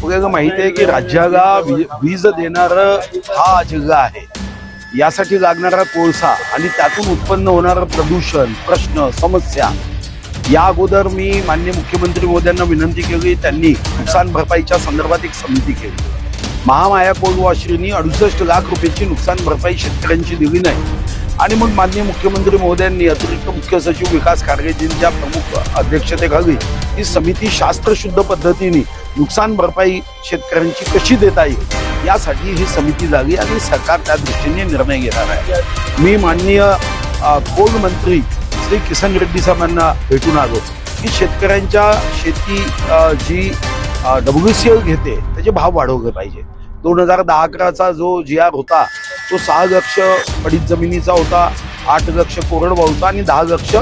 आपल्याला माहिती आहे की राज्याला वीज देणारं हा जिल्हा आहे. यासाठी लागणारा कोळसा आणि त्यातून उत्पन्न होणारं प्रदूषण, प्रश्न, समस्या या अगोदर मी माननीय मुख्यमंत्री मोदयांना विनंती केली. त्यांनी नुकसान भरपाईच्या संदर्भात एक समिती केली. महामाया कोल्ड वॉशरीनी 68 लाख रुपयाची नुकसान भरपाई शेतकऱ्यांची दिली नाही आणि मग माननीय मुख्यमंत्री महोदयांनी अतिरिक्त मुख्य सचिव विकास खारगेजींच्या प्रमुख अध्यक्षतेखाली ही समिती शास्त्रशुद्ध पद्धतीने नुकसान भरपाई शेतकऱ्यांची कशी देता येईल यासाठी ही समिती झाली आणि सरकार त्या दृष्टीने निर्णय घेणार आहे. मी माननीय कोल मंत्री श्री किसन रेड्डी साहेबांना भेटून आलो की शेतकऱ्यांच्या शेती जी WCL घेते त्याचे भाव वाढवले पाहिजे. 2010-11चा जो GR होता तो 6 लक्ष पडीत जमिनीचा होता, 8 लक्ष कोरडवाहूचा आणि 10 लक्ष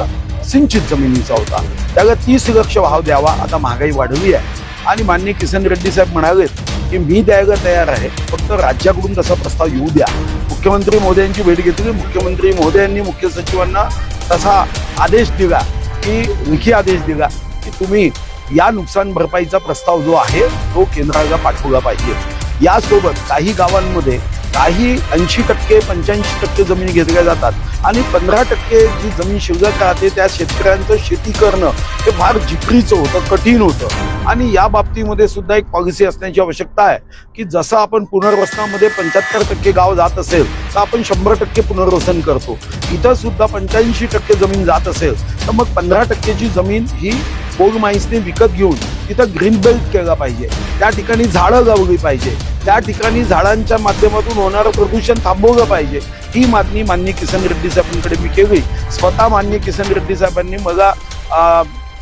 सिंचित जमिनीचा होता. त्याला 30 लक्ष भाव द्यावा. आता महागाई वाढली आहे आणि माननीय किसन रेड्डी साहेब म्हणालेत की मी द्यायला तयार आहे, फक्त राज्याकडून तसा प्रस्ताव येऊ द्या. मुख्यमंत्री महोदयांची भेट घेतली. मुख्यमंत्री महोदयांनी मुख्य सचिवांना तसा आदेश दिला की लेखी आदेश दिला की तुम्ही या नुकसान भरपाईचा प्रस्ताव जो आहे तो केंद्राला पाठवला पाहिजे. यासोबत काही गावांमध्ये काही 80% 85% जमीन घेतल्या जातात आणि 15% जी जमीन शिल्लक राहते त्या शेतकऱ्यांचं शेती करणं हे फार जिकरीचं होतं, कठीण होतं आणि या बाबतीमध्ये सुद्धा एक पॉलिसी असण्याची आवश्यकता आहे की जसं आपण पुनर्वसनामध्ये 75% गाव जात असेल तर आपण 100% पुनर्वसन करतो. इथं सुद्धा 85% जमीन जात असेल तर मग 15%ची जमीन ही बोगमाईसने विकत घेऊन तिथं ग्रीन बेल्ट केला पाहिजे. त्या ठिकाणी झाडं लावली पाहिजे. त्या ठिकाणी झाडांच्या माध्यमातून होणारं प्रदूषण थांबवलं पाहिजे. ही मागणी माननीय किसन रेड्डी साहेबांकडे मी केली. स्वतः माननीय किसन रेड्डी साहेबांनी मला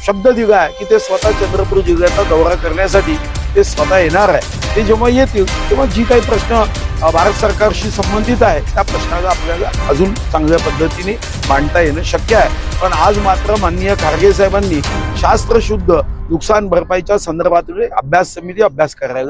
शब्द दिला आहे की ते स्वतः चंद्रपूर जिल्ह्याचा दौरा करण्यासाठी ते स्वतः येणार आहे. ते जेव्हा येतील तेव्हा जी काही प्रश्न भारत सरकारशी संबंधित आहे त्या प्रश्नाला आपल्याला अजून चांगल्या पद्धतीने मांडता येणं शक्य आहे. पण आज मात्र माननीय खारगे साहेबांनी शास्त्रशुद्ध नुकसान भरपाईच्या संदर्भात अभ्यास समिती अभ्यास करायला